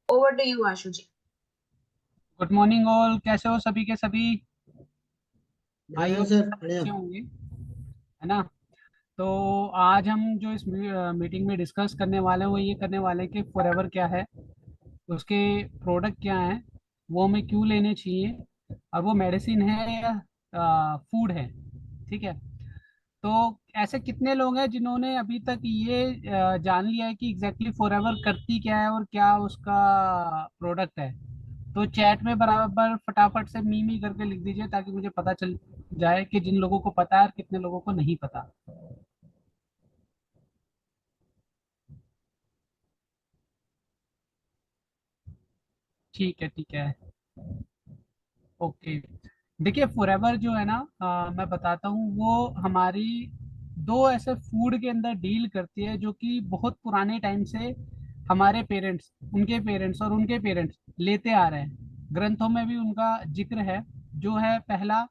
Over to you Ashu ji. Good morning all. कैसे हो सभी के सभी? आई बढ़िया होप सर बढ़िया। अच्छे होंगे, है ना। तो आज हम जो इस मीटिंग में डिस्कस करने वाले हैं वो ये करने वाले हैं कि फॉरएवर क्या है, उसके प्रोडक्ट क्या हैं, वो हमें क्यों लेने चाहिए, और वो मेडिसिन है या फूड है। ठीक है। तो ऐसे कितने लोग हैं जिन्होंने अभी तक ये जान लिया है कि एग्जैक्टली फॉरएवर करती क्या है और क्या उसका प्रोडक्ट है? तो चैट में बराबर फटाफट से मी मी करके लिख दीजिए ताकि मुझे पता चल जाए कि जिन लोगों को पता है और कितने लोगों को नहीं पता। ठीक है, ठीक है। ओके। देखिए फॉरएवर जो है ना, मैं बताता हूँ वो हमारी दो ऐसे फूड के अंदर डील करती है जो कि बहुत पुराने टाइम से हमारे पेरेंट्स, उनके पेरेंट्स और उनके पेरेंट्स लेते आ रहे हैं। ग्रंथों में भी उनका जिक्र है। जो है पहला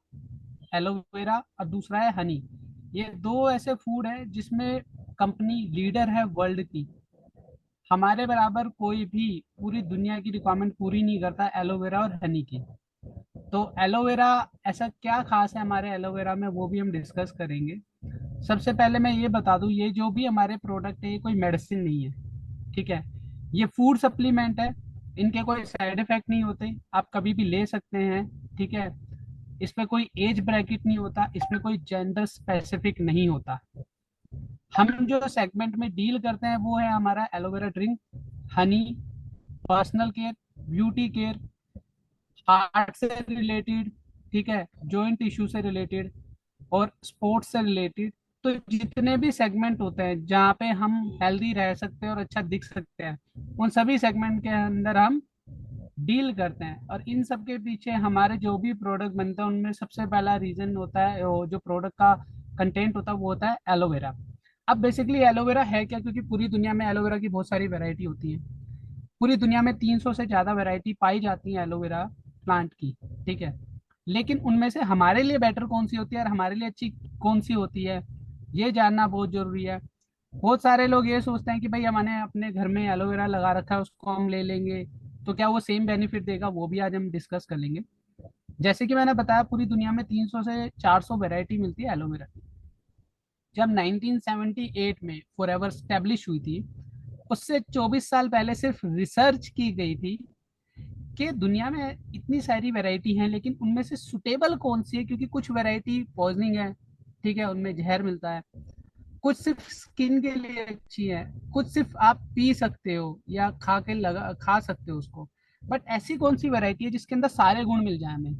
एलोवेरा और दूसरा है हनी। ये दो ऐसे फूड है जिसमें कंपनी लीडर है वर्ल्ड की। हमारे बराबर कोई भी पूरी दुनिया की रिक्वायरमेंट पूरी नहीं करता एलोवेरा और हनी की। तो एलोवेरा, ऐसा क्या खास है हमारे एलोवेरा में, वो भी हम डिस्कस करेंगे। सबसे पहले मैं ये बता दूं, ये जो भी हमारे प्रोडक्ट है ये कोई मेडिसिन नहीं है। ठीक है। ये फूड सप्लीमेंट है। इनके कोई साइड इफेक्ट नहीं होते, आप कभी भी ले सकते हैं। ठीक है। इसमें कोई एज ब्रैकेट नहीं होता, इसमें कोई जेंडर स्पेसिफिक नहीं होता। हम जो सेगमेंट में डील करते हैं वो है हमारा aloe vera drink, Honey, personal care, beauty care, heart से रिलेटेड, ठीक है, जॉइंट इश्यू से रिलेटेड और स्पोर्ट्स से रिलेटेड। तो जितने भी सेगमेंट होते हैं जहाँ पे हम हेल्दी रह सकते हैं और अच्छा दिख सकते हैं, उन सभी सेगमेंट के अंदर हम डील करते हैं। और इन सब के पीछे हमारे जो भी प्रोडक्ट बनते हैं उनमें सबसे पहला रीजन होता है, वो जो प्रोडक्ट का कंटेंट होता है वो होता है एलोवेरा। अब बेसिकली एलोवेरा है क्या, क्योंकि पूरी दुनिया में एलोवेरा की बहुत सारी वैरायटी होती है। पूरी दुनिया में 300 से ज्यादा वैरायटी पाई जाती है एलोवेरा प्लांट की। ठीक है। लेकिन उनमें से हमारे लिए बेटर कौन सी होती है और हमारे लिए अच्छी कौन सी होती है, ये जानना बहुत जरूरी है। बहुत सारे लोग ये सोचते हैं कि भाई हमने अपने घर में एलोवेरा लगा रखा है उसको हम ले लेंगे, तो क्या वो सेम बेनिफिट देगा, वो भी आज हम डिस्कस कर लेंगे। जैसे कि मैंने बताया पूरी दुनिया में 300 से 400 वैरायटी मिलती है एलोवेरा की। जब 1978 में फॉरएवर स्टैब्लिश हुई थी, उससे 24 साल पहले सिर्फ रिसर्च की गई थी कि दुनिया में इतनी सारी वैरायटी हैं लेकिन उनमें से सुटेबल कौन सी है, क्योंकि कुछ वैरायटी पॉइजनिंग है, ठीक है, उनमें जहर मिलता है। कुछ सिर्फ स्किन के लिए अच्छी है, कुछ सिर्फ आप पी सकते हो या खा सकते हो उसको। बट ऐसी कौन सी वैरायटी है जिसके अंदर सारे गुण मिल जाए हमें?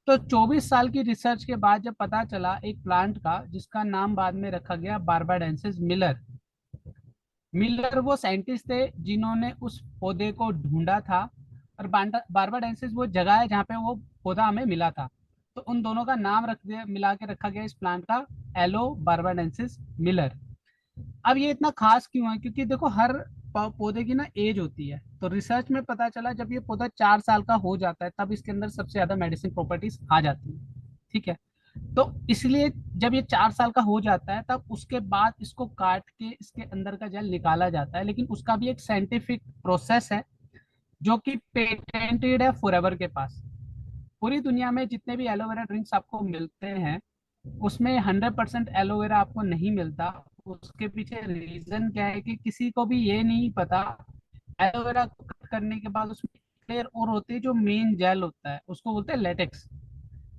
तो 24 साल की रिसर्च के बाद जब पता चला एक प्लांट का जिसका नाम बाद में रखा गया बारबाडेंसिस मिलर। मिलर वो साइंटिस्ट थे जिन्होंने उस पौधे को ढूंढा था, और बारबाडेंसिस वो जगह है जहाँ पे वो पौधा हमें मिला था। तो उन दोनों का नाम रख दिया, मिला के रखा गया इस प्लांट का, एलो बारबाडेंसिस मिलर। अब ये इतना खास क्यों है, क्योंकि देखो हर पौधे की ना एज होती है। तो रिसर्च में पता चला जब ये पौधा 4 साल का हो जाता है तब इसके अंदर सबसे ज्यादा मेडिसिन प्रॉपर्टीज आ जाती है। ठीक है। तो इसलिए जब ये 4 साल का हो जाता है तब उसके बाद इसको काट के इसके अंदर का जेल निकाला जाता है, लेकिन उसका भी एक साइंटिफिक प्रोसेस है जो कि पेटेंटेड है फॉरएवर के पास। पूरी दुनिया में जितने भी एलोवेरा ड्रिंक्स आपको मिलते हैं उसमें 100% एलोवेरा आपको नहीं मिलता। उसके पीछे रीजन क्या है कि किसी को भी ये नहीं पता। एलोवेरा को कट करने के बाद उसमें लेयर और होती है जो मेन जेल होता है, उसको बोलते हैं लेटेक्स,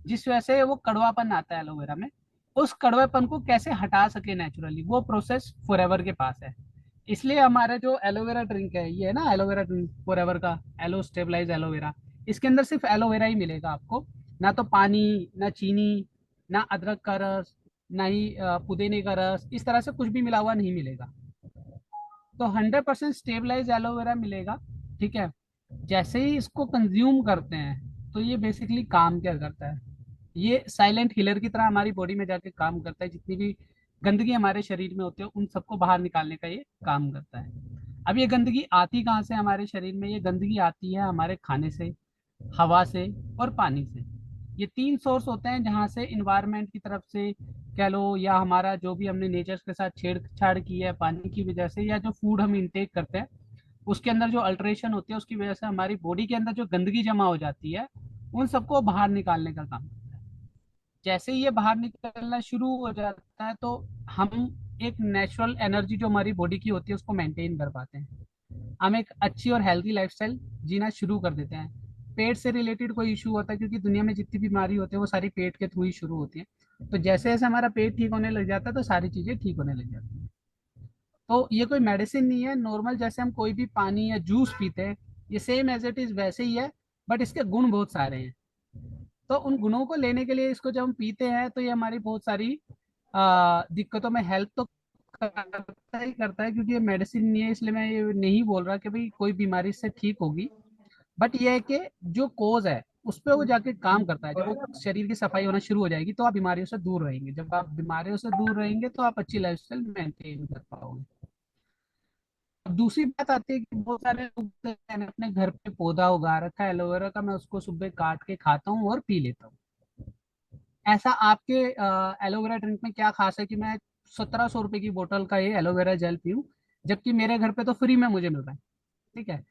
जिस वजह से वो कड़वापन आता है एलोवेरा में। उस कड़वेपन को कैसे हटा सके नेचुरली, वो प्रोसेस फॉरएवर के पास है। इसलिए हमारे जो एलोवेरा ड्रिंक है, ये है ना एलोवेरा ड्रिंक फॉरएवर का, एलो स्टेबलाइज एलोवेरा, इसके अंदर सिर्फ एलोवेरा ही मिलेगा आपको। ना तो पानी, ना चीनी, ना अदरक का रस, ना ही पुदीने का रस, इस तरह से कुछ भी मिला हुआ नहीं मिलेगा। तो 100% स्टेबलाइज एलोवेरा मिलेगा। ठीक है। जैसे ही इसको कंज्यूम करते हैं तो ये बेसिकली काम क्या करता है, ये साइलेंट हिलर की तरह हमारी बॉडी में जाके काम करता है। जितनी भी गंदगी हमारे शरीर में होती है उन सबको बाहर निकालने का ये काम करता है। अब ये गंदगी आती कहाँ से हमारे शरीर में? ये गंदगी आती है हमारे खाने से, हवा से और पानी से। ये तीन सोर्स होते हैं जहाँ से इन्वायरमेंट की तरफ से कह लो, या हमारा जो भी हमने नेचर के साथ छेड़छाड़ की है पानी की वजह से, या जो फूड हम इंटेक करते हैं उसके अंदर जो अल्ट्रेशन होती है उसकी वजह से हमारी बॉडी के अंदर जो गंदगी जमा हो जाती है उन सबको बाहर निकालने का काम करता है। जैसे ही ये बाहर निकलना शुरू हो जाता है तो हम एक नेचुरल एनर्जी जो हमारी बॉडी की होती है उसको मेंटेन कर पाते हैं। हम एक अच्छी और हेल्थी लाइफस्टाइल जीना शुरू कर देते हैं। पेट से रिलेटेड कोई इशू होता है, क्योंकि दुनिया में जितनी बीमारी होती है वो सारी पेट के थ्रू ही शुरू होती है, तो जैसे जैसे हमारा पेट ठीक होने लग जाता है तो सारी चीजें ठीक होने लग जाती हैं। तो ये कोई मेडिसिन नहीं है, नॉर्मल जैसे हम कोई भी पानी या जूस पीते हैं, ये सेम एज इट इज वैसे ही है, बट इसके गुण बहुत सारे हैं। तो उन गुणों को लेने के लिए इसको जब हम पीते हैं तो ये हमारी बहुत सारी दिक्कतों में हेल्प तो करता ही करता है, क्योंकि ये मेडिसिन नहीं है, इसलिए मैं ये नहीं बोल रहा कि भाई कोई बीमारी से ठीक होगी। बट ये है कि जो कोज है उस पर वो जाके काम करता है। जब वो शरीर की सफाई होना शुरू हो जाएगी तो आप बीमारियों से दूर रहेंगे। जब आप बीमारियों से दूर रहेंगे तो आप अच्छी लाइफस्टाइल मेंटेन कर पाओगे। अब दूसरी बात आती है कि बहुत सारे लोग मैंने अपने घर पे पौधा उगा रखा है एलोवेरा का, मैं उसको सुबह काट के खाता हूँ और पी लेता हूँ। ऐसा आपके एलोवेरा ड्रिंक में क्या खास है कि मैं 1700 रुपए की बोतल का ये एलोवेरा जेल पीऊँ, जबकि मेरे घर पे तो फ्री में मुझे मिल रहा है। ठीक है।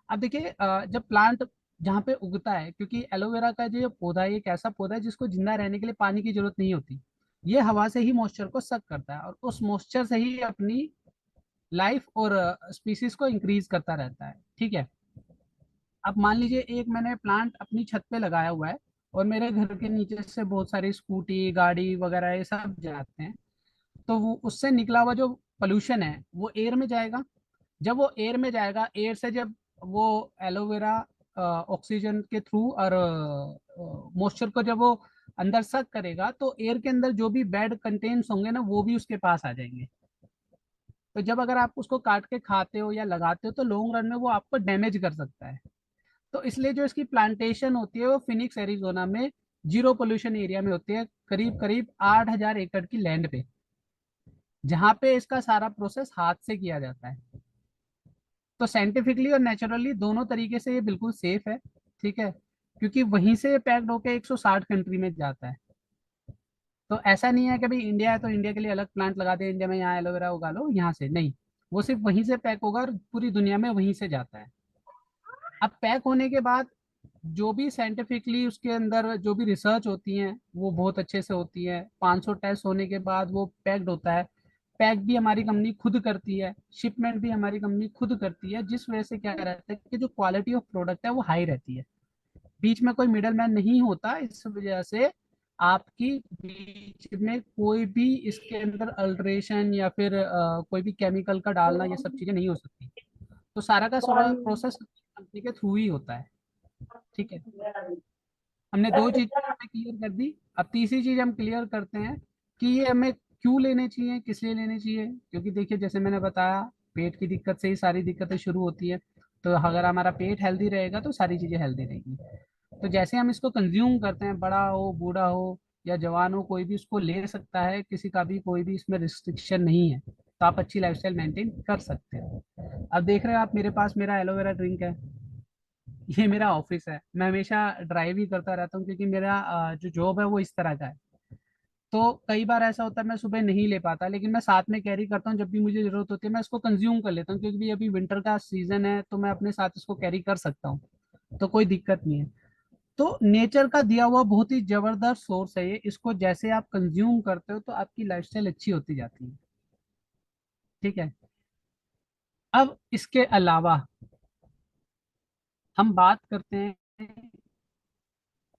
अब देखिए, जब प्लांट जहाँ पे उगता है, क्योंकि एलोवेरा का जो ये पौधा है ये एक ऐसा पौधा है जिसको जिंदा रहने के लिए पानी की जरूरत नहीं होती। ये हवा से ही मॉइस्चर को सक करता है और उस मॉइस्चर से ही अपनी लाइफ और स्पीसीज को इंक्रीज करता रहता है। ठीक है। अब मान लीजिए एक मैंने प्लांट अपनी छत पे लगाया हुआ है और मेरे घर के नीचे से बहुत सारी स्कूटी गाड़ी वगैरह ये सब जाते हैं, तो वो उससे निकला हुआ जो पोल्यूशन है वो एयर में जाएगा। जब वो एयर में जाएगा, एयर से जब वो एलोवेरा ऑक्सीजन के थ्रू और मॉइस्चर को जब वो अंदर सक करेगा तो एयर के अंदर जो भी बैड कंटेंट्स होंगे ना वो भी उसके पास आ जाएंगे। तो जब अगर आप उसको काट के खाते हो या लगाते हो तो लॉन्ग रन में वो आपको डैमेज कर सकता है। तो इसलिए जो इसकी प्लांटेशन होती है वो फिनिक्स एरिजोना में जीरो पोल्यूशन एरिया में होती है, करीब करीब 8,000 एकड़ की लैंड पे, जहाँ पे इसका सारा प्रोसेस हाथ से किया जाता है। तो साइंटिफिकली और नेचुरली दोनों तरीके से ये बिल्कुल सेफ है। ठीक है। क्योंकि वहीं से पैक्ड होके 160 कंट्री में जाता है। तो ऐसा नहीं है कि भाई इंडिया है तो इंडिया के लिए अलग प्लांट लगा दे, इंडिया में यहाँ एलोवेरा उगा लो, यहाँ से नहीं। वो सिर्फ वहीं से पैक होगा और पूरी दुनिया में वहीं से जाता है। अब पैक होने के बाद जो भी साइंटिफिकली उसके अंदर जो भी रिसर्च होती है वो बहुत अच्छे से होती है। 500 टेस्ट होने के बाद वो पैक्ड होता है। पैक भी हमारी कंपनी खुद करती है, शिपमेंट भी हमारी कंपनी खुद करती है, जिस वजह से क्या रहता है कि जो क्वालिटी ऑफ प्रोडक्ट है वो हाई रहती है। बीच में कोई मिडल मैन नहीं होता, इस वजह से आपकी बीच में कोई भी इसके अंदर अल्ट्रेशन या फिर कोई भी केमिकल का डालना ये सब चीजें नहीं हो सकती। तो सारा का सारा प्रोसेस कंपनी के थ्रू ही होता है। ठीक है। हमने दो चीजें क्लियर कर दी। अब तीसरी चीज हम क्लियर करते हैं कि ये हमें क्यों लेने चाहिए, किस लिए लेने चाहिए। क्योंकि देखिए जैसे मैंने बताया, पेट की दिक्कत से ही सारी दिक्कतें शुरू होती है। तो अगर हमारा पेट हेल्दी रहेगा तो सारी चीजें हेल्दी रहेगी। तो जैसे हम इसको कंज्यूम करते हैं, बड़ा हो बूढ़ा हो या जवान हो कोई भी इसको ले सकता है, किसी का भी कोई भी इसमें रिस्ट्रिक्शन नहीं है, तो आप अच्छी लाइफस्टाइल मेंटेन कर सकते हो। अब देख रहे हो आप मेरे पास मेरा एलोवेरा ड्रिंक है, ये मेरा ऑफिस है, मैं हमेशा ड्राइव ही करता रहता हूँ क्योंकि मेरा जो जॉब है वो इस तरह का है। तो कई बार ऐसा होता है मैं सुबह नहीं ले पाता, लेकिन मैं साथ में कैरी करता हूँ, जब भी मुझे जरूरत होती है मैं इसको कंज्यूम कर लेता हूँ, क्योंकि भी अभी विंटर का सीजन है तो मैं अपने साथ इसको कैरी कर सकता हूँ। तो कोई दिक्कत नहीं है। तो नेचर का दिया हुआ बहुत ही जबरदस्त सोर्स है ये, इसको जैसे आप कंज्यूम करते हो तो आपकी लाइफस्टाइल अच्छी होती जाती है। ठीक है। अब इसके अलावा हम बात करते हैं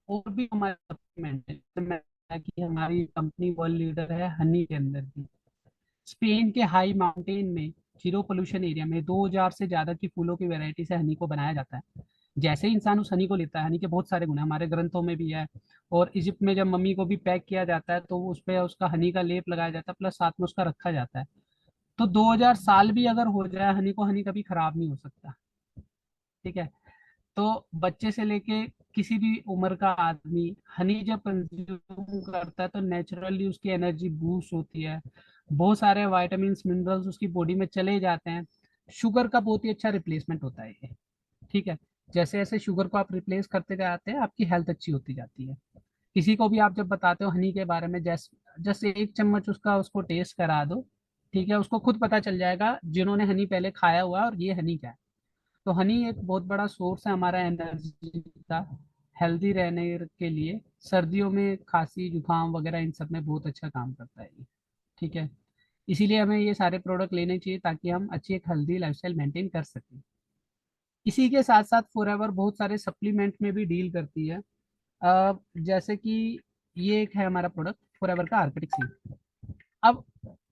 और भी हमारे सप्लीमेंट है, जैसे मैं कि हमारी कंपनी वर्ल्ड लीडर है हनी के अंदर भी। स्पेन के हाई माउंटेन में जीरो पोल्यूशन एरिया में 2000 से ज्यादा की फूलों की वैरायटी से हनी को बनाया जाता है। जैसे ही इंसान उस हनी को लेता है, हनी के बहुत सारे गुण हैं, हमारे ग्रंथों में भी है। और इजिप्ट में जब मम्मी को भी पैक किया जाता है तो उस पे उसका हनी का लेप लगाया जाता है, प्लस साथ में उसका रखा जाता है। तो 2000 साल भी अगर हो जाए हनी को, हनी कभी खराब नहीं हो सकता। ठीक है। तो बच्चे से लेके किसी भी उम्र का आदमी हनी जब कंज्यूम करता है तो नेचुरली उसकी एनर्जी बूस्ट होती है। बहुत सारे वाइटामिन मिनरल्स उसकी बॉडी में चले जाते हैं। शुगर का बहुत ही अच्छा रिप्लेसमेंट होता है ये। ठीक है। जैसे जैसे शुगर को आप रिप्लेस करते जाते हैं आपकी हेल्थ अच्छी होती जाती है। किसी को भी आप जब बताते हो हनी के बारे में, जैसे जैसे एक चम्मच उसका उसको टेस्ट करा दो, ठीक है, उसको खुद पता चल जाएगा जिन्होंने हनी पहले खाया हुआ है और ये हनी क्या है। तो हनी एक बहुत बड़ा सोर्स है हमारा एनर्जी का, हेल्दी रहने के लिए। सर्दियों में खांसी जुकाम वगैरह इन सब में बहुत अच्छा काम करता है ये। ठीक है, इसीलिए हमें ये सारे प्रोडक्ट लेने चाहिए ताकि हम अच्छी एक हेल्दी लाइफस्टाइल मेंटेन कर सकें। इसी के साथ साथ फॉरएवर बहुत सारे सप्लीमेंट में भी डील करती है। जैसे कि ये एक है हमारा प्रोडक्ट फॉरएवर का आर्किटिक सी। अब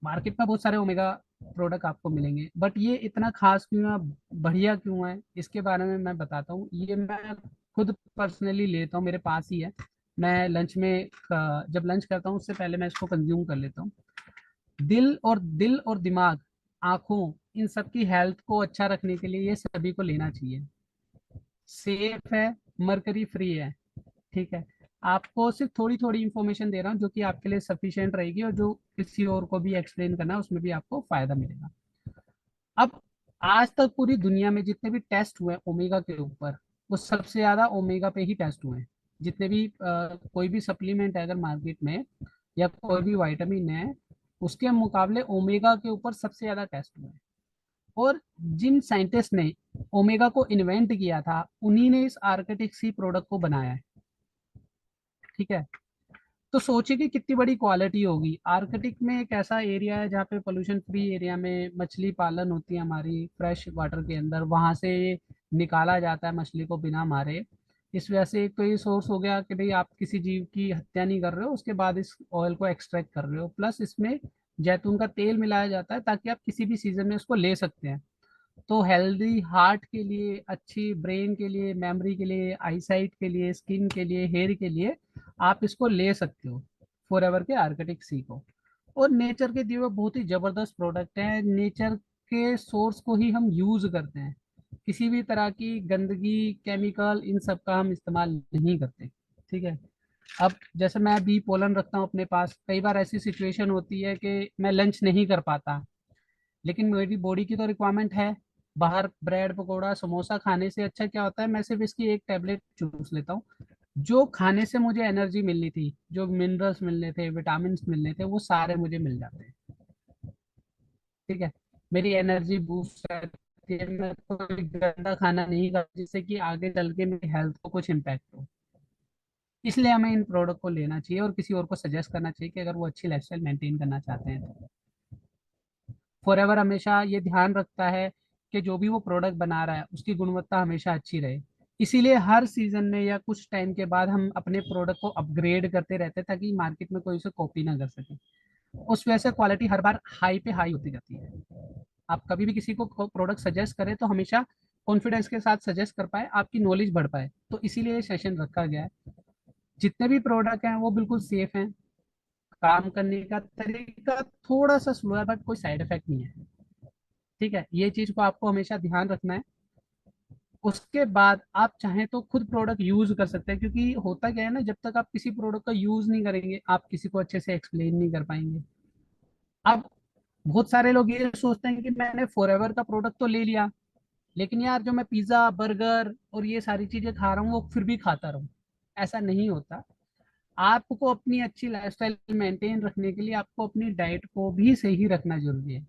मार्केट में बहुत सारे ओमेगा प्रोडक्ट आपको मिलेंगे, बट ये इतना खास क्यों है, बढ़िया क्यों है, इसके बारे में मैं बताता हूँ। ये मैं खुद पर्सनली लेता हूँ, मेरे पास ही है। मैं लंच में जब लंच करता हूँ उससे पहले मैं इसको कंज्यूम कर लेता हूँ। दिल और दिमाग, आंखों, इन सब की हेल्थ को अच्छा रखने के लिए ये सभी को लेना चाहिए। सेफ है, मरकरी फ्री है। ठीक है, आपको सिर्फ थोड़ी थोड़ी इंफॉर्मेशन दे रहा हूँ जो कि आपके लिए सफिशिएंट रहेगी, और जो किसी और को भी एक्सप्लेन करना है उसमें भी आपको फायदा मिलेगा। अब आज तक पूरी दुनिया में जितने भी टेस्ट हुए ओमेगा के ऊपर, वो सबसे ज्यादा ओमेगा पे ही टेस्ट हुए हैं। जितने भी कोई भी सप्लीमेंट है अगर मार्केट में, या कोई भी विटामिन है, उसके मुकाबले ओमेगा के ऊपर सबसे ज्यादा टेस्ट हुए हैं। और जिन साइंटिस्ट ने ओमेगा को इन्वेंट किया था, उन्हीं ने इस आर्किटिक सी प्रोडक्ट को बनाया है। ठीक है, तो सोचिए कि कितनी बड़ी क्वालिटी होगी। आर्कटिक में एक ऐसा एरिया है जहाँ पे पोल्यूशन फ्री एरिया में मछली पालन होती है हमारी, फ्रेश वाटर के अंदर, वहां से निकाला जाता है मछली को बिना मारे। इस वजह से एक तो ये सोर्स हो गया कि भाई आप किसी जीव की हत्या नहीं कर रहे हो, उसके बाद इस ऑयल को एक्सट्रैक्ट कर रहे हो, प्लस इसमें जैतून का तेल मिलाया जाता है ताकि आप किसी भी सीजन में उसको ले सकते हैं। तो हेल्दी हार्ट के लिए, अच्छी ब्रेन के लिए, मेमोरी के लिए, आईसाइट के लिए, स्किन के लिए, हेयर के लिए आप इसको ले सकते हो, फॉरएवर के आर्किटिक सी को। और नेचर के दिए हुए बहुत ही जबरदस्त प्रोडक्ट है। नेचर के सोर्स को ही हम यूज करते हैं, किसी भी तरह की गंदगी, केमिकल, इन सब का हम इस्तेमाल नहीं करते। ठीक है, अब जैसे मैं बी पोलन रखता हूँ अपने पास, कई बार ऐसी सिचुएशन होती है कि मैं लंच नहीं कर पाता, लेकिन मेरी बॉडी की तो रिक्वायरमेंट है। बाहर ब्रेड पकौड़ा समोसा खाने से अच्छा क्या होता है, मैं सिर्फ इसकी एक टेबलेट चूस लेता हूँ। जो खाने से मुझे एनर्जी मिलनी थी, जो मिनरल्स मिलने थे, विटामिन मिलने थे, वो सारे मुझे मिल जाते हैं। ठीक है, मेरी एनर्जी बूस्ट रहती है, मैं कोई गंदा खाना नहीं खाता जिससे कि आगे चल के मेरी हेल्थ को कुछ इम्पैक्ट हो। इसलिए हमें इन प्रोडक्ट को लेना चाहिए और किसी और को सजेस्ट करना चाहिए कि अगर वो अच्छी लाइफस्टाइल मेंटेन करना चाहते हैं तो। फॉरएवर हमेशा ये ध्यान रखता है कि जो भी वो प्रोडक्ट बना रहा है उसकी गुणवत्ता हमेशा अच्छी रहे। इसीलिए हर सीजन में या कुछ टाइम के बाद हम अपने प्रोडक्ट को अपग्रेड करते रहते हैं ताकि मार्केट में कोई उसे कॉपी ना कर सके। उस वजह से क्वालिटी हर बार हाई पे हाई होती जाती है। आप कभी भी किसी को प्रोडक्ट सजेस्ट करें तो हमेशा कॉन्फिडेंस के साथ सजेस्ट कर पाए, आपकी नॉलेज बढ़ पाए, तो इसीलिए ये सेशन रखा गया है। जितने भी प्रोडक्ट हैं वो बिल्कुल सेफ हैं। काम करने का तरीका थोड़ा सा स्लो है, बट कोई साइड इफेक्ट नहीं है। ठीक है, ये चीज को आपको हमेशा ध्यान रखना है। उसके बाद आप चाहें तो खुद प्रोडक्ट यूज कर सकते हैं, क्योंकि होता क्या है ना, जब तक आप किसी प्रोडक्ट का यूज नहीं करेंगे आप किसी को अच्छे से एक्सप्लेन नहीं कर पाएंगे। अब बहुत सारे लोग ये सोचते हैं कि मैंने फॉरएवर का प्रोडक्ट तो ले लिया, लेकिन यार जो मैं पिज्जा बर्गर और ये सारी चीजें खा रहा हूँ वो फिर भी खाता रहूं। ऐसा नहीं होता। आपको अपनी अच्छी लाइफस्टाइल मेंटेन रखने के लिए आपको अपनी डाइट को भी सही रखना जरूरी है।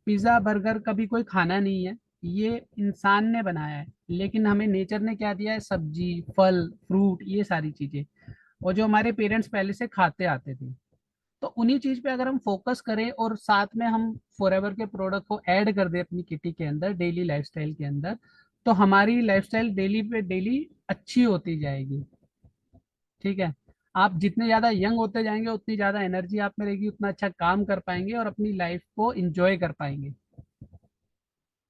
पिज्जा बर्गर कभी कोई खाना नहीं है, ये इंसान ने बनाया है। लेकिन हमें नेचर ने क्या दिया है, सब्जी, फल, फ्रूट, ये सारी चीजें, और जो हमारे पेरेंट्स पहले से खाते आते थे। तो उन्हीं चीज पे अगर हम फोकस करें और साथ में हम फॉरएवर के प्रोडक्ट को ऐड कर दें अपनी किटी के अंदर, डेली लाइफस्टाइल के अंदर, तो हमारी लाइफस्टाइल डेली पे डेली अच्छी होती जाएगी। ठीक है, आप जितने ज्यादा यंग होते जाएंगे उतनी ज्यादा एनर्जी आप में रहेगी, उतना अच्छा काम कर पाएंगे और अपनी लाइफ को इंजॉय कर पाएंगे।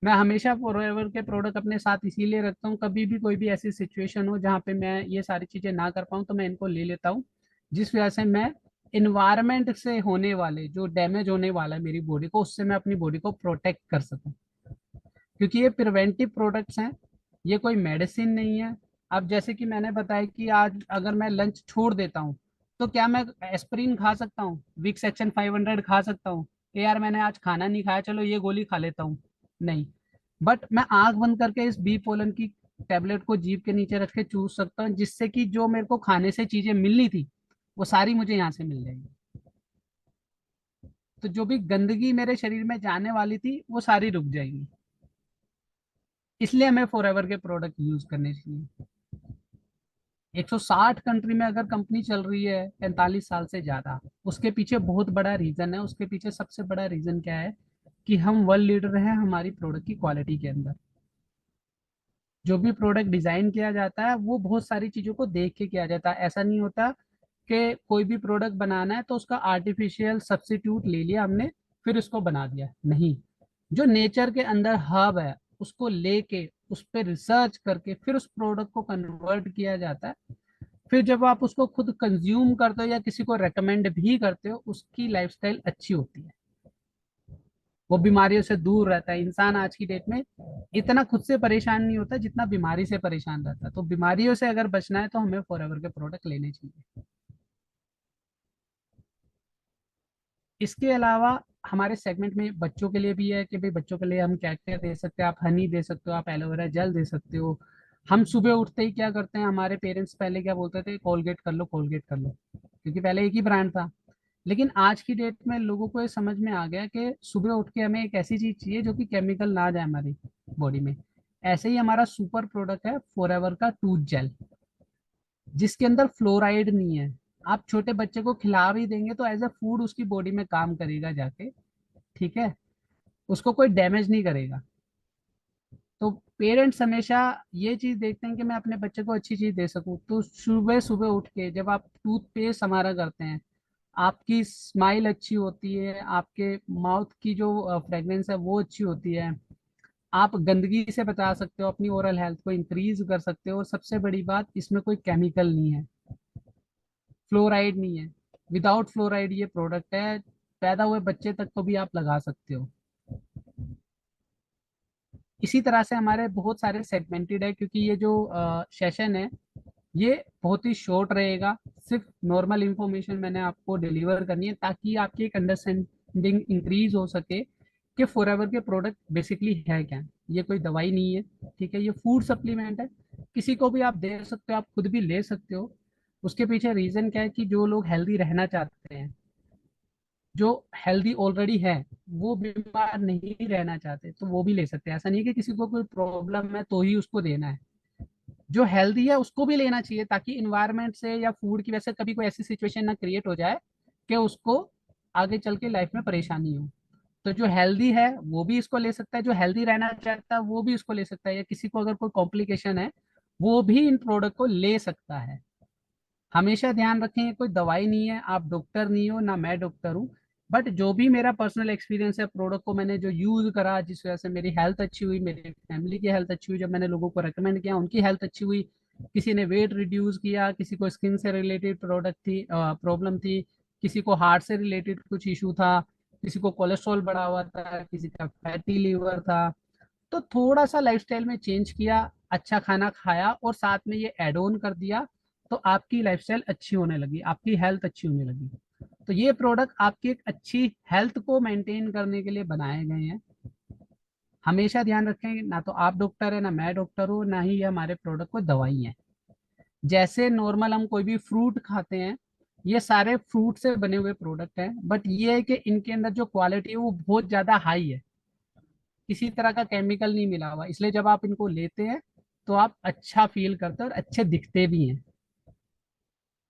मैं हमेशा फॉरएवर के प्रोडक्ट अपने साथ इसीलिए रखता हूँ, कभी भी कोई भी ऐसी सिचुएशन हो जहाँ पे मैं ये सारी चीजें ना कर पाऊँ तो मैं इनको ले लेता हूँ, जिस वजह से मैं इन्वायरमेंट से होने वाले जो डैमेज होने वाला है मेरी बॉडी को, उससे मैं अपनी बॉडी को प्रोटेक्ट कर सकूँ। क्योंकि ये प्रिवेंटिव प्रोडक्ट्स हैं, ये कोई मेडिसिन नहीं है। अब जैसे कि मैंने बताया कि आज अगर मैं लंच छोड़ देता हूँ, तो क्या मैं एस्पिरिन खा सकता हूँ, विक्स एक्शन 500 खा सकता हूँ कि यार मैंने आज खाना नहीं खाया चलो ये गोली खा लेता हूँ? नहीं। बट मैं आंख बंद करके इस बी पोलन की टेबलेट को जीभ के नीचे रख के चूस सकता हूँ, जिससे कि जो मेरे को खाने से चीजें मिलनी थी वो सारी मुझे यहाँ से मिल जाएगी। तो जो भी गंदगी मेरे शरीर में जाने वाली थी वो सारी रुक जाएगी। इसलिए हमें फॉरएवर के प्रोडक्ट यूज करने चाहिए। 160 कंट्री में अगर कंपनी चल रही है 45 साल से ज्यादा, उसके पीछे बहुत बड़ा रीजन है। उसके पीछे सबसे बड़ा रीजन क्या है कि हम वर्ल्ड लीडर हैं हमारी प्रोडक्ट की क्वालिटी के अंदर। जो भी प्रोडक्ट डिजाइन किया जाता है वो बहुत सारी चीजों को देख के किया जाता है। ऐसा नहीं होता कि कोई भी प्रोडक्ट बनाना है तो उसका आर्टिफिशियल सब्स्टिट्यूट ले लिया हमने, फिर उसको बना दिया। नहीं, जो नेचर के अंदर हब है उसको लेके उस पर रिसर्च करके फिर उस प्रोडक्ट को कन्वर्ट किया जाता है। फिर जब आप उसको खुद कंज्यूम करते हो या किसी को रेकमेंड भी करते हो, उसकी लाइफस्टाइल अच्छी होती है, वो बीमारियों से दूर रहता है। इंसान आज की डेट में इतना खुद से परेशान नहीं होता जितना बीमारी से परेशान रहता है। तो बीमारियों से अगर बचना है तो हमें फॉरएवर के प्रोडक्ट लेने चाहिए। इसके अलावा हमारे सेगमेंट में बच्चों के लिए भी है कि भाई बच्चों के लिए हम क्या क्या दे सकते हैं। आप हनी दे सकते हो, आप एलोवेरा जेल दे सकते हो। हम सुबह उठते ही क्या करते हैं, हमारे पेरेंट्स पहले क्या बोलते थे, कोलगेट कर लो कोलगेट कर लो, क्योंकि पहले एक ही ब्रांड था। लेकिन आज की डेट में लोगों को ये समझ में आ गया कि सुबह उठ के हमें एक ऐसी चीज चाहिए जो कि केमिकल ना जाए हमारी बॉडी में। ऐसे ही हमारा सुपर प्रोडक्ट है फॉरएवर का टूथ जेल, जिसके अंदर फ्लोराइड नहीं है। आप छोटे बच्चे को खिला भी देंगे तो एज ए फूड उसकी बॉडी में काम करेगा जाके, ठीक है, उसको कोई डैमेज नहीं करेगा। तो पेरेंट्स हमेशा ये चीज देखते हैं कि मैं अपने बच्चे को अच्छी चीज दे सकूं। तो सुबह सुबह उठ के जब आप टूथपेस्ट हमारा करते हैं, आपकी स्माइल अच्छी होती है, आपके माउथ की जो फ्रेग्रेंस है वो अच्छी होती है। आप गंदगी से बचा सकते हो, अपनी ओरल हेल्थ को इंक्रीज कर सकते हो। और सबसे बड़ी बात, इसमें कोई केमिकल नहीं है, फ्लोराइड नहीं है। विदाउट फ्लोराइड ये प्रोडक्ट है, पैदा हुए बच्चे तक को भी आप लगा सकते हो। इसी तरह से हमारे बहुत सारे सेगमेंटेड है, क्योंकि ये जो सेशन है ये बहुत ही शॉर्ट रहेगा। सिर्फ नॉर्मल इंफॉर्मेशन मैंने आपको डिलीवर करनी है ताकि आपकी एक अंडरस्टैंडिंग इंक्रीज हो सके कि फॉरएवर के प्रोडक्ट बेसिकली है क्या। ये कोई दवाई नहीं है, ठीक है, ये फूड सप्लीमेंट है। किसी को भी आप दे सकते हो, आप खुद भी ले सकते हो। उसके पीछे रीजन क्या है कि जो लोग हेल्दी रहना चाहते हैं, जो हेल्दी ऑलरेडी है, वो बीमार नहीं रहना चाहते, तो वो भी ले सकते हैं। ऐसा नहीं है कि किसी को कोई प्रॉब्लम है तो ही उसको देना है। जो हेल्दी है उसको भी लेना चाहिए ताकि इन्वायरमेंट से या फूड की वजह से कभी कोई ऐसी सिचुएशन ना क्रिएट हो जाए कि उसको आगे चल के लाइफ में परेशानी हो। तो जो हेल्दी है वो भी इसको ले सकता है, जो हेल्दी रहना चाहता है वो भी इसको ले सकता है, या किसी को अगर कोई कॉम्प्लिकेशन है वो भी इन प्रोडक्ट को ले सकता है। हमेशा ध्यान रखें ये कोई दवाई नहीं है, आप डॉक्टर नहीं हो, ना मैं डॉक्टर हूँ। बट जो भी मेरा पर्सनल एक्सपीरियंस है, प्रोडक्ट को मैंने जो यूज करा जिस वजह से मेरी हेल्थ अच्छी हुई, मेरी फैमिली की हेल्थ अच्छी हुई, जब मैंने लोगों को रेकमेंड किया उनकी हेल्थ अच्छी हुई। किसी ने वेट रिड्यूस किया, किसी को स्किन से रिलेटेड प्रोडक्ट थी प्रॉब्लम थी, किसी को हार्ट से रिलेटेड कुछ इशू था, किसी को कोलेस्ट्रॉल बढ़ा हुआ था, किसी का फैटी लीवर था। तो थोड़ा सा लाइफस्टाइल में चेंज किया, अच्छा खाना खाया और साथ में ये एड ऑन कर दिया, तो आपकी लाइफस्टाइल अच्छी होने लगी, आपकी हेल्थ अच्छी होने लगी। तो ये प्रोडक्ट आपकी एक अच्छी हेल्थ को मेंटेन करने के लिए बनाए गए हैं। हमेशा ध्यान रखें, ना तो आप डॉक्टर है, ना मैं डॉक्टर हूँ, ना ही ये हमारे प्रोडक्ट को दवाई है। जैसे नॉर्मल हम कोई भी फ्रूट खाते हैं, ये सारे फ्रूट से बने हुए प्रोडक्ट हैं, बट ये है कि इनके अंदर जो क्वालिटी है वो बहुत ज्यादा हाई है, किसी तरह का केमिकल नहीं मिला हुआ। इसलिए जब आप इनको लेते हैं तो आप अच्छा फील करते हैं और अच्छे दिखते भी हैं।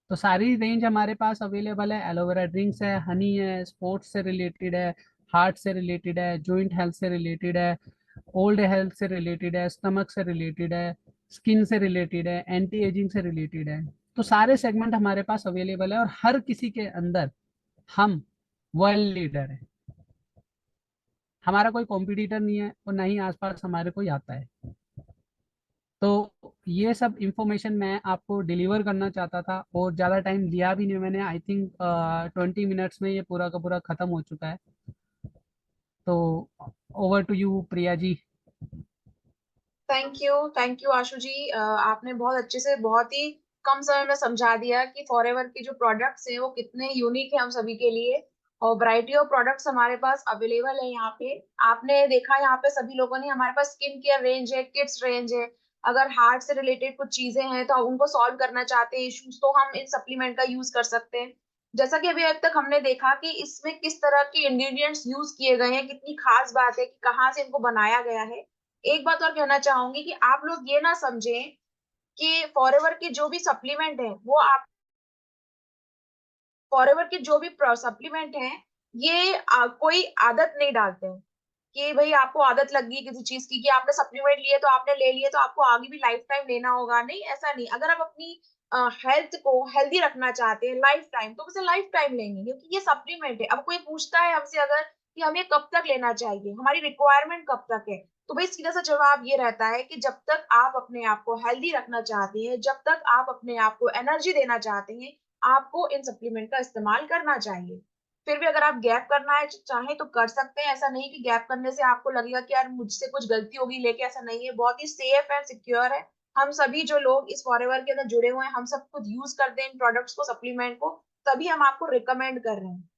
तो सारी रेंज हमारे पास अवेलेबल है। एलोवेरा ड्रिंक्स है, हनी है, स्पोर्ट्स से रिलेटेड है, हार्ट से रिलेटेड है, जॉइंट हेल्थ से रिलेटेड है, ओल्ड हेल्थ से रिलेटेड है, स्टमक से रिलेटेड है, स्किन से रिलेटेड है, एंटी एजिंग से रिलेटेड है। तो सारे सेगमेंट हमारे पास अवेलेबल है और हर किसी के अंदर हम वर्ल्ड लीडर है। हमारा कोई कॉम्पिटिटर नहीं है और ना ही आसपास हमारे कोई आता है। तो ये सब इंफॉर्मेशन मैं आपको डिलीवर करना चाहता था और ज़्यादा टाइम लिया भी नहीं मैंने। आई थिंक 20 मिनट्स में ये पूरा का पूरा ख़त्म हो चुका है। तो over to you Priya ji. Thank you Ashu ji. आपने बहुत अच्छे से बहुत ही कम समय में समझा दिया कि फॉरएवर के जो प्रोडक्ट्स हैं वो कितने यूनिक है हम सभी के लिए। और वैरायटी ऑफ प्रोडक्ट्स हमारे पास अवेलेबल है यहाँ पे। आपने देखा यहाँ पे सभी लोगों ने, हमारे पास स्किन केयर रेंज है, किड्स रेंज है। अगर हार्ट से रिलेटेड कुछ चीजें हैं तो हम उनको सॉल्व करना चाहते हैं इश्यूज, तो हम इन सप्लीमेंट का यूज कर सकते हैं। जैसा कि अभी अब तक हमने देखा कि इसमें किस तरह के इंग्रेडिएंट्स यूज किए गए हैं, कितनी खास बात है कि कहाँ से इनको बनाया गया है। एक बात और कहना चाहूंगी कि आप लोग ये ना समझें कि फॉरएवर के जो भी सप्लीमेंट है वो आप फॉरएवर के जो भी सप्लीमेंट हैं ये कोई आदत नहीं डालते हैं कि भाई आपको आदत लग गई किसी चीज की कि आपने सप्लीमेंट लिए तो आपने ले लिए तो आपको आगे भी लाइफ टाइम लेना होगा। नहीं, ऐसा नहीं। अगर आप अपनी हेल्थ को हेल्दी रखना चाहते हैं लाइफ टाइम, तो उसे लाइफ टाइम लेंगे, क्योंकि ये सप्लीमेंट है। अब कोई पूछता है हमसे अगर कि हमें कब तक लेना चाहिए, हमारी रिक्वायरमेंट कब तक है, तो भाई सीधा सा जवाब ये रहता है कि जब तक आप अपने आप को हेल्दी रखना चाहते हैं, जब तक आप अपने आप को एनर्जी देना चाहते हैं, आपको इन सप्लीमेंट का इस्तेमाल करना चाहिए। फिर भी अगर आप गैप करना है चाहे तो कर सकते हैं। ऐसा नहीं कि गैप करने से आपको लगेगा कि यार मुझसे कुछ गलती होगी लेके, ऐसा नहीं है। बहुत ही सेफ एंड सिक्योर है। हम सभी जो लोग इस फॉरएवर के अंदर जुड़े हुए हैं, हम सब खुद यूज करते हैं इन प्रोडक्ट्स को, सप्लीमेंट को, तभी हम आपको रिकमेंड कर रहे हैं।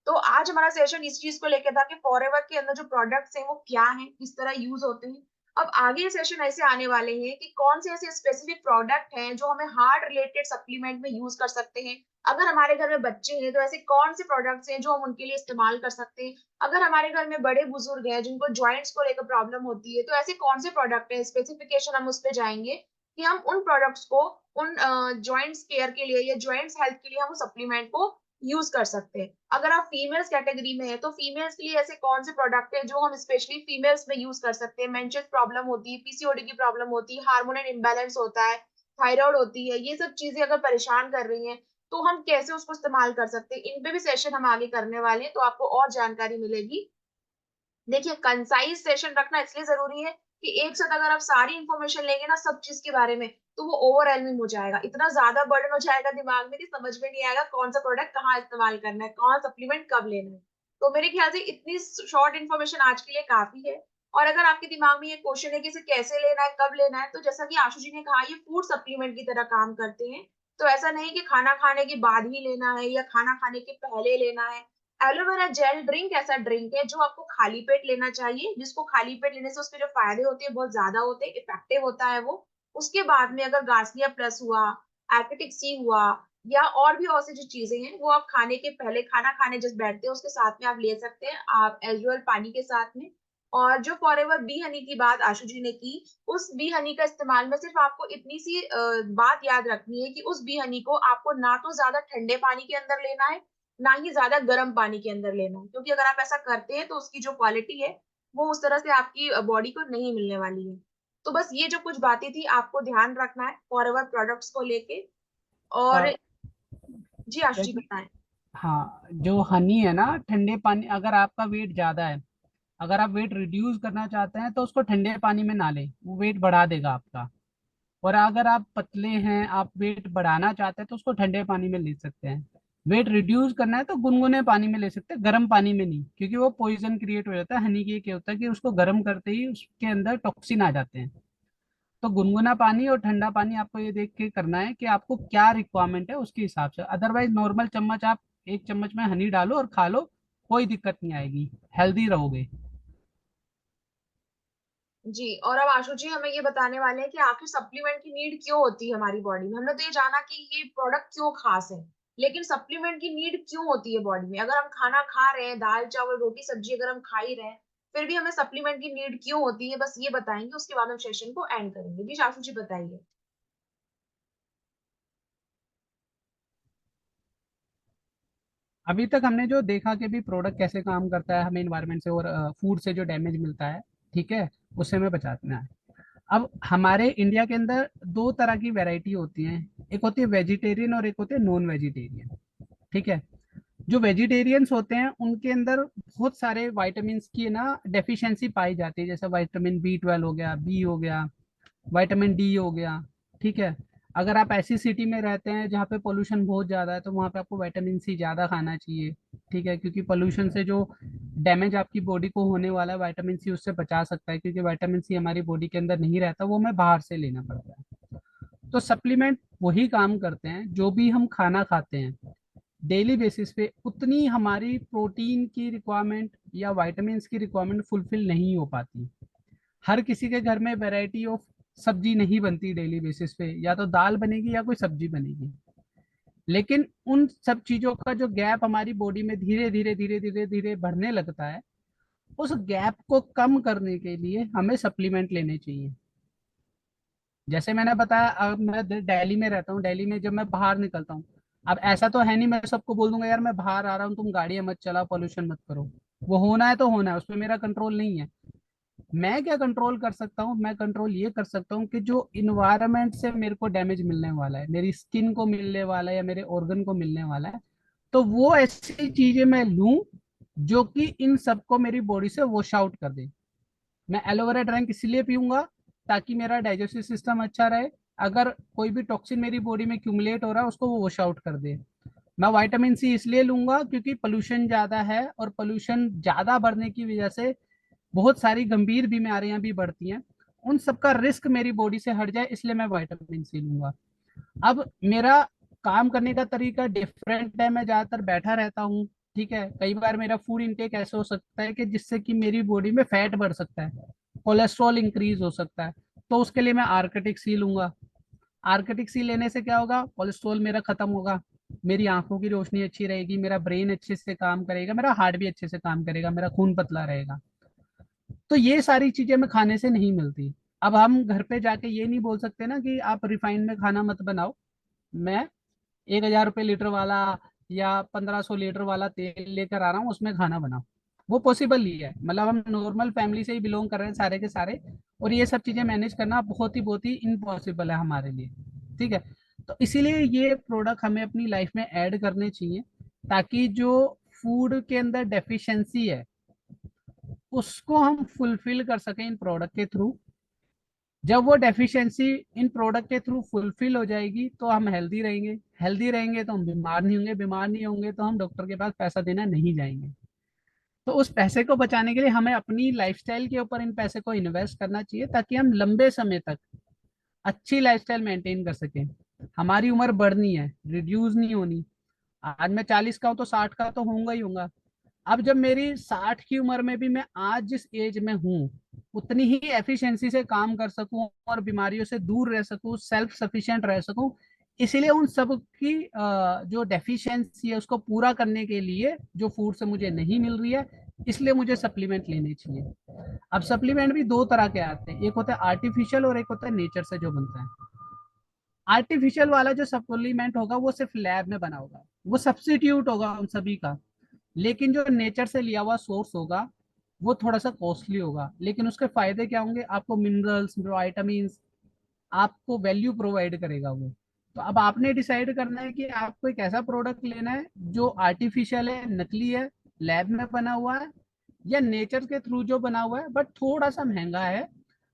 तो आज हमारा सेशन इस चीज को लेकर था कि फॉरएवर के अंदर जो प्रोडक्ट्स हैं वो क्या हैं, किस तरह यूज होते हैं। अब आगे सेशन ऐसे आने वाले हैं कि कौन से ऐसे स्पेसिफिक प्रोडक्ट हैं जो हमें हार्ट रिलेटेड सप्लीमेंट में यूज कर सकते हैं। अगर हमारे घर में बच्चे हैं तो ऐसे कौन से प्रोडक्ट्स हैं जो हम उनके लिए इस्तेमाल कर सकते हैं। अगर हमारे घर में बड़े बुजुर्ग हैं जिनको ज्वाइंट्स को लेकर प्रॉब्लम होती है, तो ऐसे कौन से प्रोडक्ट है, स्पेसिफिकेशन हम उस पर जाएंगे कि हम उन प्रोडक्ट्स को उन ज्वाइंट्स केयर के लिए या ज्वाइंट्स हेल्थ के लिए हम सप्लीमेंट को यूज कर सकते हैं। अगर आप फीमेल्स कैटेगरी में है तो फीमेल्स के लिए ऐसे कौन से प्रोडक्ट है जो हम स्पेशली फीमेल्स में यूज कर सकते हैं। मेंस्ट्रुअल प्रॉब्लम होती है, पीसीओडी की प्रॉब्लम होती है, हार्मोनल इम्बैलेंस होता है, थायराइड होती है, ये सब चीजें अगर परेशान कर रही हैं तो हम कैसे उसको इस्तेमाल कर सकते हैं, इन पे भी सेशन हम आगे करने वाले हैं, तो आपको और जानकारी मिलेगी। देखिए, कंसाइज सेशन रखना इसलिए जरूरी है कि एक साथ अगर आप सारी इंफॉर्मेशन लेंगे ना सब चीज के बारे में, तो वो ओवरवेलमिंग हो जाएगा, इतना ज्यादा बर्डन हो जाएगा दिमाग में कि समझ में नहीं आएगा कौन सा प्रोडक्ट कहाँ इस्तेमाल करना है, कौन सप्लीमेंट कब लेना है। तो मेरे ख्याल से इतनी शॉर्ट इन्फॉर्मेशन आज के लिए काफी है। और अगर आपके दिमाग में ये क्वेश्चन है कि इसे कैसे लेना है, कब लेना है, तो जैसा कि आशु जी ने कहा, ये फूड सप्लीमेंट की तरह काम करते हैं। तो ऐसा नहीं कि खाना खाने के बाद ही लेना है या खाना खाने के पहले लेना है। एलोवेरा जेल ड्रिंक ऐसा ड्रिंक है जो आपको खाली पेट लेना चाहिए, जिसको खाली पेट लेने से उसके जो फायदे होते हैं बहुत ज्यादा होते हैं, इफेक्टिव होता है वो। उसके बाद में अगर गार्सिया प्लस हुआ, एर्केटिक सी हुआ, या और भी और सी जो चीजें हैं वो आप खाने के पहले, खाना खाने जब बैठते हैं उसके साथ में आप ले सकते हैं, आप एजुअल पानी के साथ में। और जो फॉरएवर बी हनी की बात आशु जी ने की, उस बी हनी का इस्तेमाल में सिर्फ आपको इतनी सी बात याद रखनी है कि उस बी हनी को आपको ना तो ज्यादा ठंडे पानी के अंदर लेना है, ना ही ज्यादा गर्म पानी के अंदर लेना है, क्योंकि अगर आप ऐसा करते हैं तो उसकी जो क्वालिटी है वो उस तरह से आपकी बॉडी को नहीं मिलने वाली है। तो बस ये जो कुछ बातें थी आपको ध्यान रखना है फॉरएवर प्रोडक्ट्स को लेके। और और जी आशु जी जैसे, बताएं। हाँ, जो हनी है ना, ठंडे पानी, अगर आपका वेट ज्यादा है, अगर आप वेट रिड्यूस करना चाहते हैं तो उसको ठंडे पानी में ना लें, वो वेट बढ़ा देगा आपका। और अगर आप पतले हैं, आप वेट बढ़ाना चाहते हैं तो उसको ठंडे पानी में ले सकते हैं। वेट रिड्यूस करना है तो गुनगुने पानी में ले सकते हैं, गर्म पानी में नहीं, क्योंकि वो पॉइजन क्रिएट हो जाता है। हनी के क्या होता है कि उसको गर्म करते ही उसके अंदर टॉक्सिन आ जाते हैं। तो गुनगुना पानी और ठंडा पानी आपको ये देख के करना है कि आपको क्या रिक्वायरमेंट है उसके हिसाब से। अदरवाइज नॉर्मल चम्मच, आप एक चम्मच में हनी डालो और खा लो, कोई दिक्कत नहीं आएगी, हेल्दी रहोगे। जी, और अब आशु जी हमें ये बताने वाले हैं कि आखिर सप्लीमेंट की नीड क्यों होती है हमारी बॉडी में। हमने तो ये जाना कि ये प्रोडक्ट क्यों खास है, लेकिन सप्लीमेंट की नीड क्यों होती है बॉडी में। अगर हम खाना खा रहे हैं, दाल चावल रोटी सब्जी अगर हम खा ही रहे हैं, फिर भी हमें सप्लीमेंट की नीड क्यों होती है, बस ये बताएंगे, उसके बाद हम सेशन को एंड करेंगे। जी आशु जी बताइए। अभी तक हमने जो देखा कि भी प्रोडक्ट कैसे काम करता है, हमें इन्वायरमेंट से और फूड से जो डैमेज मिलता है, ठीक है, उससे हमें बचाना है। अब हमारे इंडिया के अंदर दो तरह की वैरायटी होती हैं, एक होती है वेजिटेरियन और एक होती है नॉन वेजिटेरियन, ठीक है। जो वेजिटेरियंस होते हैं उनके अंदर बहुत सारे वाइटामिन की ना डेफिशिएंसी पाई जाती है, जैसे विटामिन B12 हो गया, बी हो गया, विटामिन डी हो गया, ठीक है। अगर आप ऐसी सिटी में रहते हैं जहाँ पे पोल्यूशन बहुत ज़्यादा है तो वहाँ पे आपको विटामिन C ज़्यादा खाना चाहिए, ठीक है, क्योंकि पोल्यूशन से जो डैमेज आपकी बॉडी को होने वाला है, विटामिन C उससे बचा सकता है, क्योंकि विटामिन C हमारी बॉडी के अंदर नहीं रहता, वो हमें बाहर से लेना पड़ता है। तो सप्लीमेंट वही काम करते हैं, जो भी हम खाना खाते हैं डेली बेसिस पे उतनी हमारी प्रोटीन की रिक्वायरमेंट या विटामिन की रिक्वायरमेंट फुलफिल नहीं हो पाती। हर किसी के घर में वैरायटी ऑफ सब्जी नहीं बनती डेली बेसिस पे, या तो दाल बनेगी या कोई सब्जी बनेगी। लेकिन उन सब चीजों का जो गैप हमारी बॉडी में धीरे धीरे धीरे धीरे धीरे बढ़ने लगता है, उस गैप को कम करने के लिए हमें सप्लीमेंट लेने चाहिए। जैसे मैंने बताया, अब मैं दिल्ली में रहता हूँ, दिल्ली में जब मैं बाहर निकलता हूँ, अब ऐसा तो है नहीं मैं सबको बोल दूंगा यार मैं बाहर आ रहा हूँ, तुम गाड़ियां मत चलाओ, पोल्यूशन मत करो। वो होना है तो होना है, उसमें मेरा कंट्रोल नहीं है। मैं क्या कंट्रोल कर सकता हूँ, मैं कंट्रोल ये कर सकता हूँ कि जो इन्वायरमेंट से मेरे को डैमेज मिलने वाला है, मेरी स्किन को मिलने वाला है या मेरे ऑर्गन को मिलने वाला है, तो वो ऐसी चीजें मैं लूं जो कि इन सबको मेरी बॉडी से वॉश आउट कर दे। मैं एलोवेरा ड्रिंक इसलिए पीऊंगा ताकि मेरा डाइजेस्टिव सिस्टम अच्छा रहे, अगर कोई भी टॉक्सिन मेरी बॉडी में क्यूमुलेट हो रहा है उसको वो वॉश आउट कर दे। मैं विटामिन सी इसलिए लूंगा क्योंकि पोल्यूशन ज्यादा है, और पोल्यूशन ज्यादा बढ़ने की वजह से बहुत सारी गंभीर बीमारियां भी बढ़ती हैं। उन सबका रिस्क मेरी बॉडी से हट जाए, इसलिए मैं विटामिन सी लूंगा। अब मेरा काम करने का तरीका डिफरेंट है, मैं ज्यादातर बैठा रहता हूँ। ठीक है, कई बार मेरा फूड इंटेक ऐसा हो सकता है कि जिससे कि मेरी बॉडी में फैट बढ़ सकता है, कोलेस्ट्रॉल इंक्रीज हो सकता है। तो उसके लिए मैं आर्केटिक सी लूंगा। आर्केटिक सी लेने से क्या होगा, कोलेस्ट्रॉल मेरा खत्म होगा, मेरी आंखों की रोशनी अच्छी रहेगी, मेरा ब्रेन अच्छे से काम करेगा, मेरा हार्ट भी अच्छे से काम करेगा, मेरा खून पतला रहेगा। तो ये सारी चीजें हमें खाने से नहीं मिलती। अब हम घर पे जाके ये नहीं बोल सकते ना कि आप रिफाइंड में खाना मत बनाओ, मैं 1,000 रुपये लीटर वाला या 1,500 लीटर वाला तेल लेकर आ रहा हूँ उसमें खाना बनाओ। वो पॉसिबल ही है, मतलब हम नॉर्मल फैमिली से ही बिलोंग कर रहे हैं सारे के सारे, और ये सब चीजें मैनेज करना बहुत ही इम्पॉसिबल है हमारे लिए। ठीक है, तो इसीलिए ये प्रोडक्ट हमें अपनी लाइफ में ऐड करने चाहिए, ताकि जो फूड के अंदर डेफिशिएंसी है उसको हम फुलफिल कर सकें इन प्रोडक्ट के थ्रू। जब वो डेफिशिएंसी इन प्रोडक्ट के थ्रू फुलफिल हो जाएगी तो हम हेल्दी रहेंगे, हेल्दी रहेंगे तो हम बीमार नहीं होंगे, बीमार नहीं होंगे तो हम डॉक्टर के पास पैसा देना नहीं जाएंगे। तो उस पैसे को बचाने के लिए हमें अपनी लाइफस्टाइल के ऊपर इन पैसे को इन्वेस्ट करना चाहिए, ताकि हम लंबे समय तक अच्छी लाइफस्टाइल मेंटेन कर सकें। हमारी उम्र बढ़नी है, रिड्यूस नहीं होनी। आज मैं 40 का हूँ तो 60 का तो होऊंगा ही होऊंगा। अब जब मेरी 60 की उम्र में भी मैं आज जिस एज में हूँ उतनी ही एफिशिएंसी से काम कर सकूं और बीमारियों से दूर रह सकूं, सेल्फ सफिशिएंट रह सकूं, इसीलिए उन सब की जो डेफिशिएंसी है उसको पूरा करने के लिए जो फूड से मुझे नहीं मिल रही है, इसलिए मुझे सप्लीमेंट लेने चाहिए। अब सप्लीमेंट भी दो तरह के आते हैं, एक होता है आर्टिफिशियल और एक होता है नेचर से जो बनता है। आर्टिफिशियल वाला जो सप्लीमेंट होगा वो सिर्फ लैब में बना होगा, वो सब्सिट्यूट होगा उन सभी का। लेकिन जो नेचर से लिया हुआ सोर्स होगा वो थोड़ा सा कॉस्टली होगा, लेकिन उसके फायदे क्या होंगे, आपको मिनरल्स, विटामिन, आपको वैल्यू प्रोवाइड करेगा वो। तो अब आपने डिसाइड करना है कि आपको एक ऐसा प्रोडक्ट लेना है जो आर्टिफिशियल है, नकली है, लैब में बना हुआ है, या नेचर के थ्रू जो बना हुआ है बट थोड़ा सा महंगा है।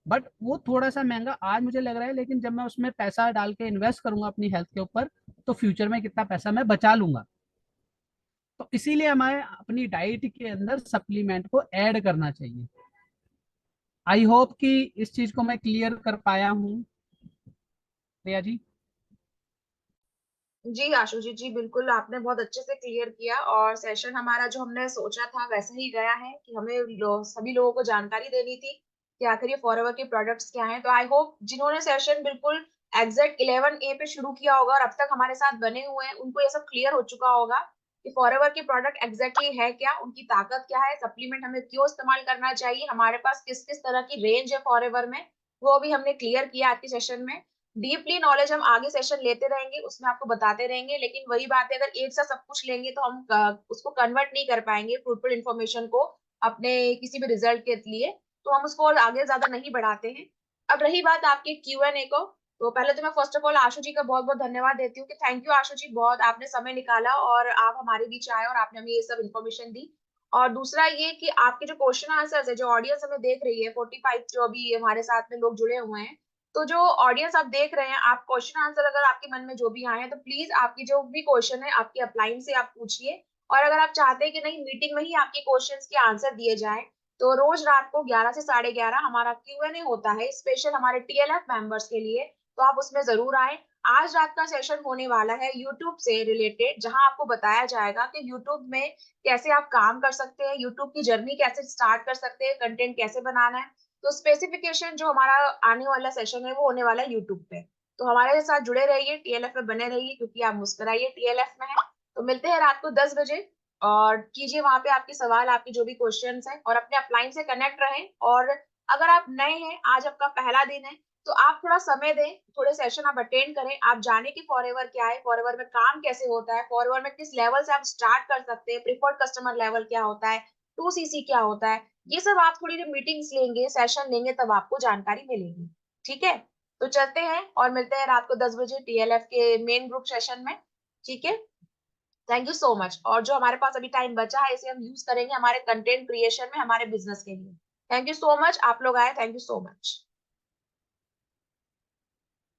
बट वो थोड़ा सा महंगा आज मुझे लग रहा है, लेकिन जब मैं उसमें पैसा डाल के इन्वेस्ट करूंगा अपनी हेल्थ के ऊपर, तो फ्यूचर में कितना पैसा मैं बचा लूंगा। तो इसीलिए हमें अपनी डाइट के अंदर सप्लीमेंट को ऐड करना चाहिए। आई होप कि इस चीज को मैं क्लियर कर पाया हूँ, प्रिया जी। जी आशु जी, जी बिल्कुल, आपने बहुत अच्छे से क्लियर किया और सेशन हमारा जो हमने सोचा था वैसे ही गया है कि हमें सभी लोगों को जानकारी देनी थी कि आखिर ये फॉरएवर के प्रोडक्ट्स क्या हैं। तो आई होप जिन्होंने सेशन बिल्कुल एग्जैक्ट 11 A पे शुरू किया होगा और अब तक हमारे साथ बने हुए हैं उनको ये सब क्लियर हो चुका होगा कि फॉरएवर के प्रोडक्ट एग्जैक्टली है क्या, उनकी ताकत क्या है, सप्लीमेंट हमें क्यों इस्तेमाल करना चाहिए, हमारे पास किस किस तरह की रेंज है फॉरएवर में, वो भी हमने क्लियर किया आज के सेशन में। डीपली नॉलेज हम आगे सेशन लेते रहेंगे, उसमें आपको बताते रहेंगे, लेकिन वही बात है, अगर एक साथ सब कुछ लेंगे तो हम उसको कन्वर्ट नहीं कर पाएंगे फ्रूटफुल इन्फॉर्मेशन को अपने किसी भी रिजल्ट के लिए। तो हम उसको और आगे ज्यादा नहीं बढ़ाते हैं। अब रही बात आपके Q&A को, तो पहले तो मैं फर्स्ट ऑफ ऑल आशु जी का बहुत बहुत धन्यवाद देती हूँ कि थैंक यू आशु जी, बहुत आपने समय निकाला और आप हमारे बीच आए और आपने हमें ये सब इन्फॉर्मेशन दी। और दूसरा ये कि आपके जो क्वेश्चन आंसर्स है, जो ऑडियंस हमें देख रही है 45 जो अभी हमारे साथ में लोग जुड़े हुए हैं, तो जो ऑडियंस आप देख रहे हैं, आप क्वेश्चन आंसर अगर आपके मन में जो भी आए हैं तो प्लीज आपकी जो भी क्वेश्चन है आपकी अपलाइन से आप पूछिए। और अगर आप चाहते हैं कि नहीं मीटिंग में ही आपके क्वेश्चंस के आंसर दिए जाएं, तो रोज रात को 11 से 11:30 हमारा Q&A होता है स्पेशल हमारे TLF मेंबर्स के लिए, तो आप उसमें जरूर आए। आज रात का सेशन होने वाला है यूट्यूब से रिलेटेड, जहां आपको बताया जाएगा कि यूट्यूब में कैसे आप काम कर सकते हैं, यूट्यूब की जर्नी कैसे स्टार्ट कर सकते हैं, कंटेंट कैसे बनाना है। तो स्पेसिफिकेशन जो हमारा आने वाला सेशन है वो होने वाला है यूट्यूब पे। तो हमारे साथ जुड़े रहिए, TLF में बने रहिए, क्योंकि आप मुस्कुराइए TLF में है। तो मिलते हैं रात को 10 बजे। और कीजिए वहां पे आपके सवाल, आपके जो भी क्वेश्चंस हैं, और अपने अपलाइन से कनेक्ट रहें। और अगर आप नए हैं, आज आपका पहला दिन है, तो आप थोड़ा समय दें, थोड़े सेशन आप अटेंड करें, आप जाने कि फॉरएवर क्या है, फॉरएवर में काम कैसे होता है, फॉरएवर में किस लेवल से आप स्टार्ट कर सकते हैं, प्रीफर्ड कस्टमर लेवल क्या होता है, 2CC क्या होता है, ये सब आप थोड़ी देर मीटिंग्स लेंगे, सेशन लेंगे, तब आपको जानकारी मिलेगी। ठीक है, तो चलते हैं और मिलते हैं रात को 10 बजे TLF के मेन ग्रुप सेशन में। ठीक है, थैंक यू सो मच। और जो हमारे पास अभी टाइम बचा है, इसे हम यूज करेंगे हमारे कंटेंट क्रिएशन में, हमारे बिजनेस के लिए। थैंक यू सो मच, आप लोग आए, थैंक यू सो मच।